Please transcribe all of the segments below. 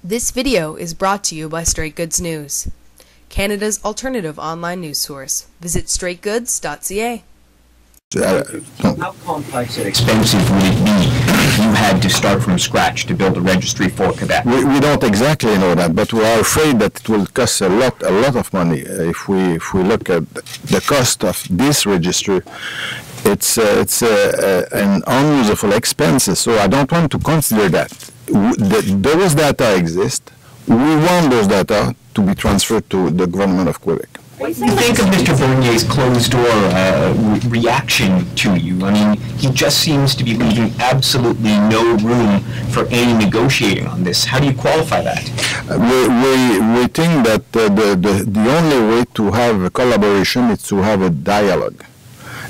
This video is brought to you by Straight Goods News, Canada's alternative online news source. Visit straightgoods.ca. How complex and expensive would it be if you had to start from scratch to build a registry for Quebec? We don't exactly know that, but we are afraid that it will cost a lot of money. If we look at the cost of this registry, it's an unusable expenses. So I don't want to consider that. Those data exist. We want those data to be transferred to the government of Quebec. What do you think of Mr. Bernier's closed-door reaction to you? I mean, he just seems to be leaving absolutely no room for any negotiating on this. How do you qualify that? We think that the only way to have a collaboration is to have a dialogue.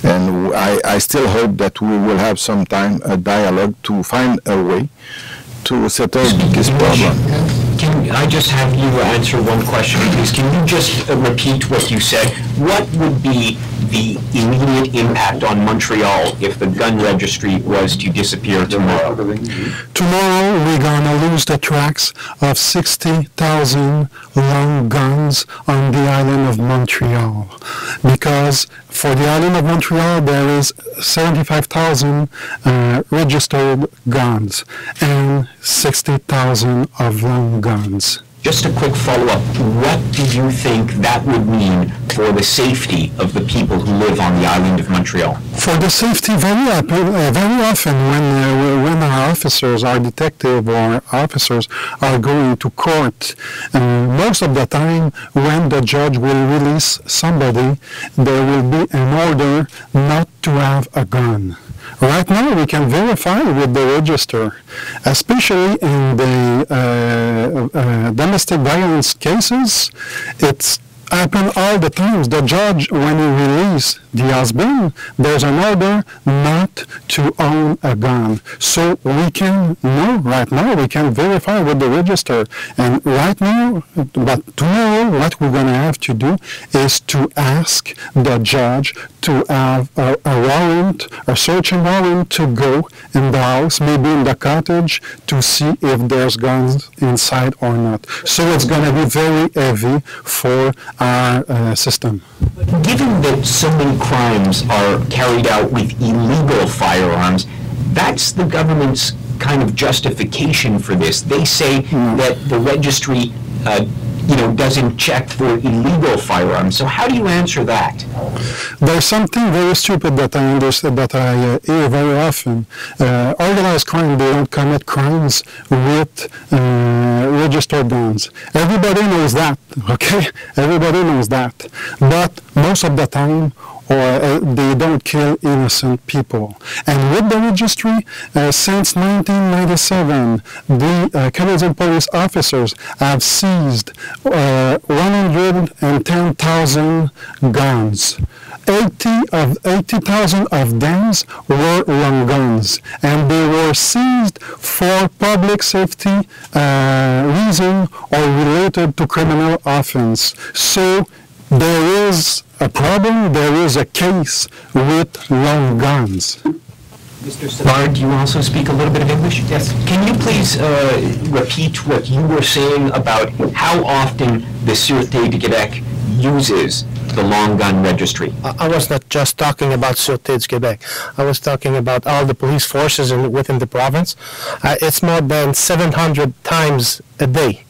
And I still hope that we will have some time a dialogue to find a way to settle this problem. Can I just have you answer one question, please? Can you just repeat what you said? What would be the immediate impact on Montreal if the gun registry was to disappear tomorrow? Tomorrow we're gonna lose the tracks of 60,000 long guns on the island of Montreal, because for the island of Montreal there is 75,000 registered guns and 60,000 of long guns. Just a quick follow-up. What do you think that would mean for the safety of the people who live on the island of Montreal? For the safety, very often when our officers, our detective or officers are going to court, most of the time when the judge will release somebody, there will be an order not to have a gun. Right now, we can verify with the register, especially in the domestic violence cases. It's happen all the time. The judge, when he releases the husband, there's an order not to own a gun. So we can know right now, we can verify with the register. And right now, but tomorrow, what we're going to have to do is to ask the judge to have a warrant, a searching warrant to go in the house, maybe in the cottage, to see if there's guns inside or not. So it's going to be very heavy for our system. Given that so many crimes are carried out with illegal firearms, that's the government's kind of justification for this. They say that the registry doesn't check for illegal firearms. So how do you answer that? There's something very stupid that I understand, that I hear very often. Organized crime, they don't commit crimes with registered guns. Everybody knows that, okay? Everybody knows that. But most of the time, they don't kill innocent people. And with the registry, since 1997, the Canadian police officers have seized 110,000 guns. 80,000 of them were long guns, and they were seized for public safety reason or related to criminal offense. So there is a problem, there is a case with long guns. Mr. Bayard, do you also speak a little bit of English? Yes. Can you please repeat what you were saying about how often the Sûreté du Québec uses the long gun registry? I was not just talking about Sûreté du Québec. I was talking about all the police forces within the province. It's more than 700 times a day.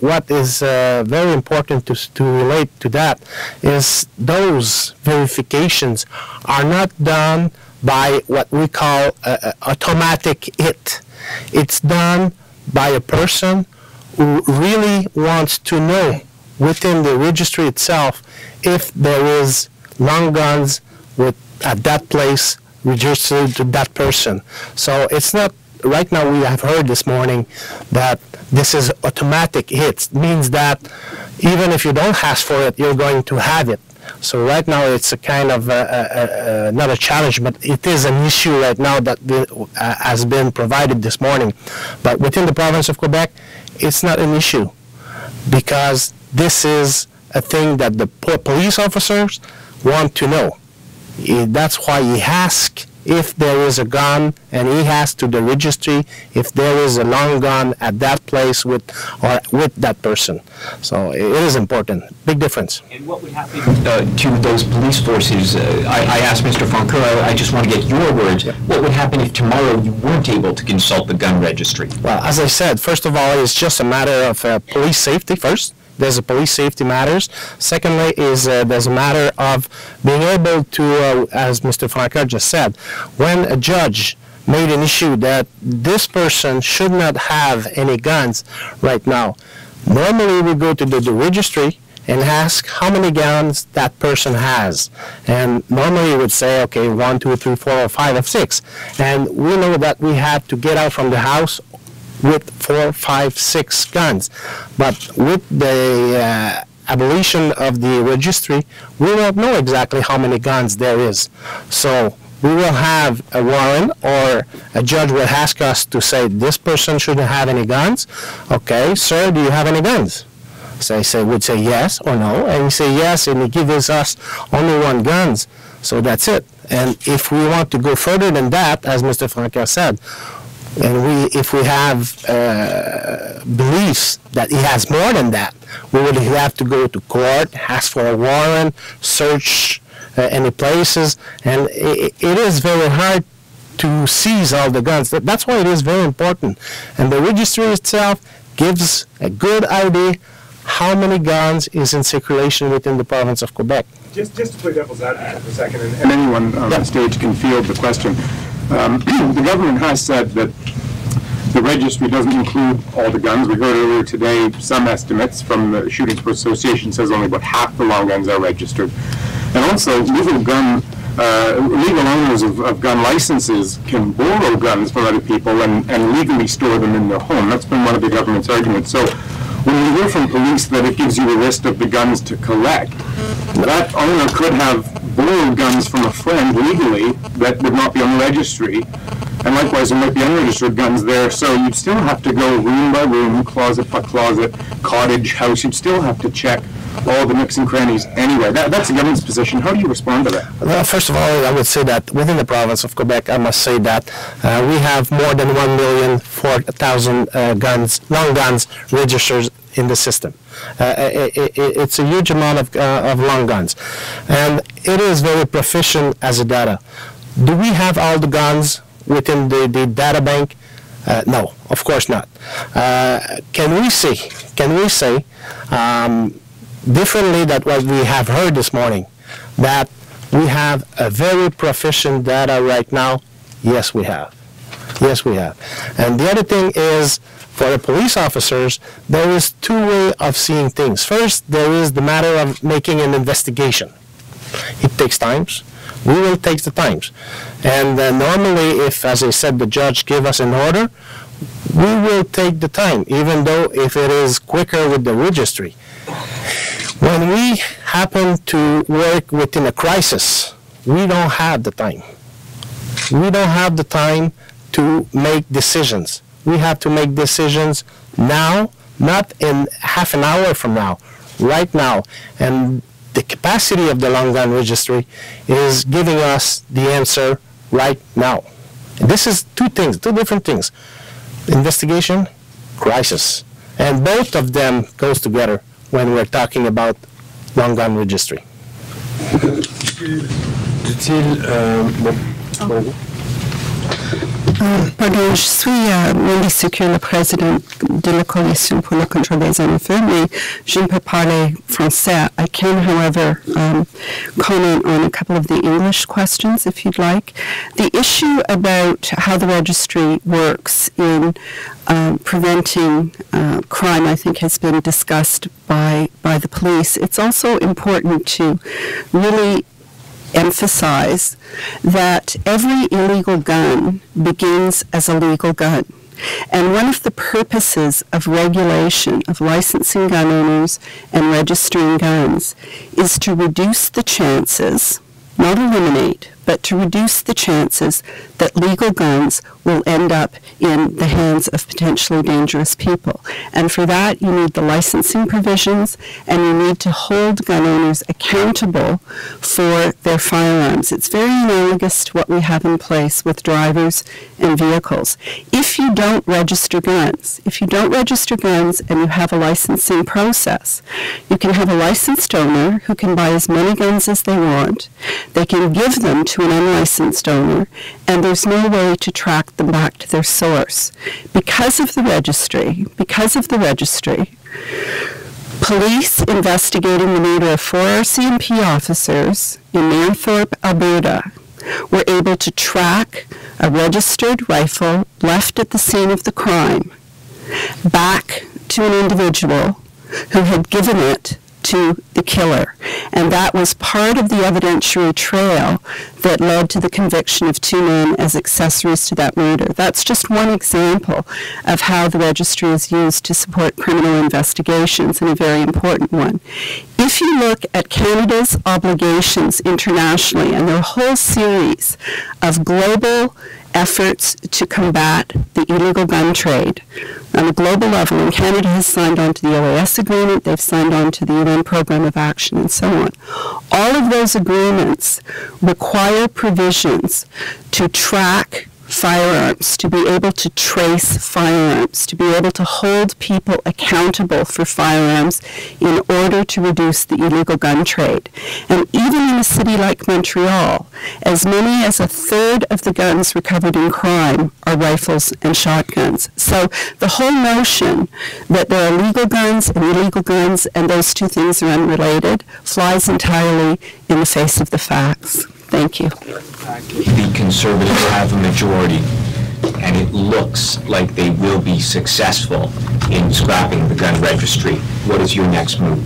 What is very important to relate to that is those verifications are not done by what we call automatic hit. It's done by a person who really wants to know within the registry itself if there is long guns at that place registered to that person. So it's not, right now we have heard this morning that this is automatic hits. It means that even if you don't ask for it, you're going to have it. So right now it's a kind of, not a challenge, but it is an issue right now that has been provided this morning. But within the province of Quebec, it's not an issue, because this is a thing that the police officers want to know. That's why he asked if there is a gun, and he has to the registry if there is a long gun at that place with that person. So it is important. Big difference. And what would happen to those police forces? I asked Mr. Francoeur, I just want to get your words. Yeah. What would happen if tomorrow you weren't able to consult the gun registry? Well, as I said, first of all, it's just a matter of police safety first. There's a police safety matters. Secondly is there's a matter of being able to, as Mr. Francoeur just said, when a judge made an issue that this person should not have any guns right now, normally we go to the registry and ask how many guns that person has. And normally you would say, okay, 1, 2, 3, 4, or 5, or 6. And we know that we have to get out from the house with 4, 5, 6 guns. But with the abolition of the registry, we don't know exactly how many guns there is. So we will have a warrant, or a judge will ask us to say, this person shouldn't have any guns. Okay, sir, do you have any guns? So we'd say yes or no, and we say yes, and he gives us only 1 gun. So that's it. And if we want to go further than that, as Mr. Francoeur said, and if we have beliefs that he has more than that, we would have to go to court, ask for a warrant, search any places, and it is very hard to seize all the guns. That's why it is very important. And the registry itself gives a good idea how many guns is in circulation within the province of Quebec. Just to play devil's advocate for a second, and anyone on the stage can field the question. The government has said that the registry doesn't include all the guns. We heard earlier today some estimates from the Shooting Sports Association says only about half the long guns are registered. And also, legal owners of gun licenses can borrow guns from other people and legally store them in their home. That's been one of the government's arguments. So when we hear from police that it gives you a list of the guns to collect, that owner could have borrowed guns from a friend legally that would not be on the registry. And likewise, there might be unregistered guns there, so you'd still have to go room by room, closet by closet, cottage, house. You'd still have to check all the nooks and crannies anyway. That's the government's position. How do you respond to that? Well, first of all, I would say that within the province of Quebec, I must say that we have more than 1,004,000 guns, long guns, registered in the system. It's a huge amount of long guns. And it is very proficient as a data. Do we have all the guns within the data bank? No, of course not. Can we say differently than what we have heard this morning, that we have a very proficient data right now? Yes, we have. Yes, we have. And the other thing is, for the police officers, there is 2 ways of seeing things. First, there is the matter of making an investigation. It takes time. We will take the time. And normally, if, as I said, the judge give us an order, we will take the time, even though if it is quicker with the registry. When we happen to work within a crisis, we don't have the time. We don't have the time to make decisions. We have to make decisions now, not in half an hour from now, right now. And the capacity of the long gun registry is giving us the answer right now. This is 2 things, 2 different things. Investigation, crisis. And both of them goes together when we're talking about long gun registry. Pardon, je suis Wendy SECU, la présidente de la Coalition pour le contrôle des armes à feu, mais je ne peux parler français. I can, however, comment on a couple of the English questions, if you'd like. The issue about how the registry works in preventing crime, I think, has been discussed by the police. It's also important to really emphasize that every illegal gun begins as a legal gun. And one of the purposes of regulation of licensing gun owners and registering guns is to reduce the chances, not eliminate, but to reduce the chances that legal guns will end up in the hands of potentially dangerous people. And for that, you need the licensing provisions, and you need to hold gun owners accountable for their firearms. It's very analogous to what we have in place with drivers and vehicles. If you don't register guns, and you have a licensing process, you can have a licensed owner who can buy as many guns as they want. They can give them to an unlicensed owner, and there's no way to track them back to their source. Because of the registry, police investigating the murder of 4 RCMP officers in Manthorpe, Alberta, were able to track a registered rifle left at the scene of the crime back to an individual who had given it to the killer. And that was part of the evidentiary trail that led to the conviction of 2 men as accessories to that murder. That's just one example of how the registry is used to support criminal investigations, and a very important one. If you look at Canada's obligations internationally, and there are a whole series of global efforts to combat the illegal gun trade on a global level, and Canada has signed on to the OAS agreement, they've signed on to the UN Program of Action, and so on. All of those agreements require provisions to track firearms, to be able to trace firearms, to be able to hold people accountable for firearms in order to reduce the illegal gun trade. And even in a city like Montreal, as many as 1/3 of the guns recovered in crime are rifles and shotguns. So the whole notion that there are legal guns and illegal guns and those two things are unrelated flies entirely in the face of the facts. Thank you. The Conservatives have a majority, and it looks like they will be successful in scrapping the gun registry. What is your next move?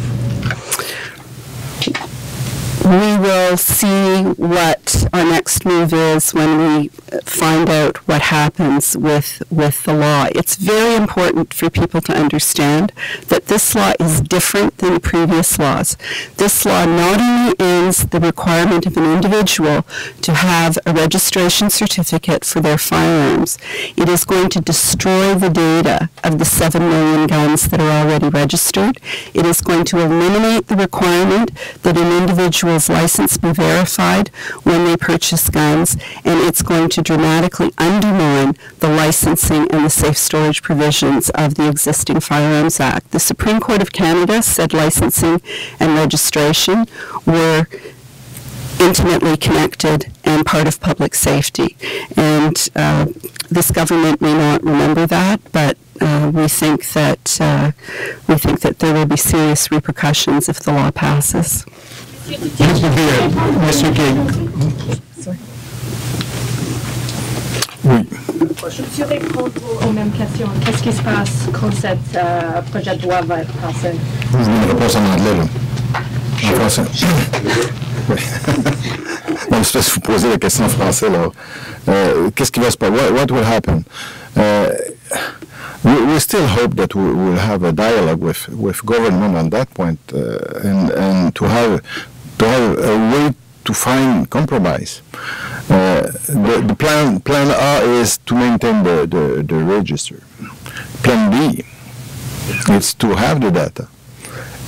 We will see what our next move is when we find out what happens with the law. It's very important for people to understand that this law is different than previous laws. This law not only ends the requirement of an individual to have a registration certificate for their firearms, it is going to destroy the data of the 7 million guns that are already registered. It is going to eliminate the requirement that an individual's license be verified when they purchase guns, and it's going to dramatically undermine the licensing and the safe storage provisions of the existing Firearms Act. The Supreme Court of Canada said licensing and registration were intimately connected and part of public safety. And this government may not remember that, but we think that there will be serious repercussions if the law passes. Mr. Gay. Oui. Tu réponds aux mêmes questions. Qu'est-ce qui se passe quand ce projet de loi va être passé? Une réponse en anglais, là. En français. Oui. Non, c'est parce que vous posez la question en français, là. Qu'est-ce qui va se passer? What will happen? We still hope that we will have a dialogue with government on that point, and to have a way to find compromise. The plan A is to maintain the register. Plan B is to have the data,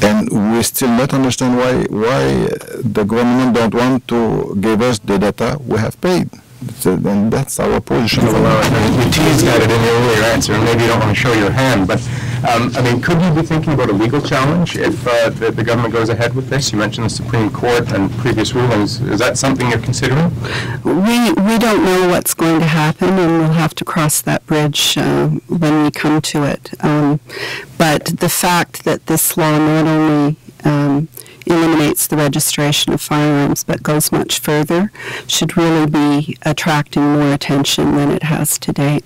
and we still not understand why the government don't want to give us the data we have paid. And that's our position. You teased at it in your earlier answer, and maybe you don't want to show your hand, but could you be thinking about a legal challenge if the government goes ahead with this? You mentioned the Supreme Court and previous rulings. Is that something you're considering? We don't know what's going to happen, and we'll have to cross that bridge when we come to it. But the fact that this law not only eliminates the registration of firearms but goes much further should really be attracting more attention than it has to date.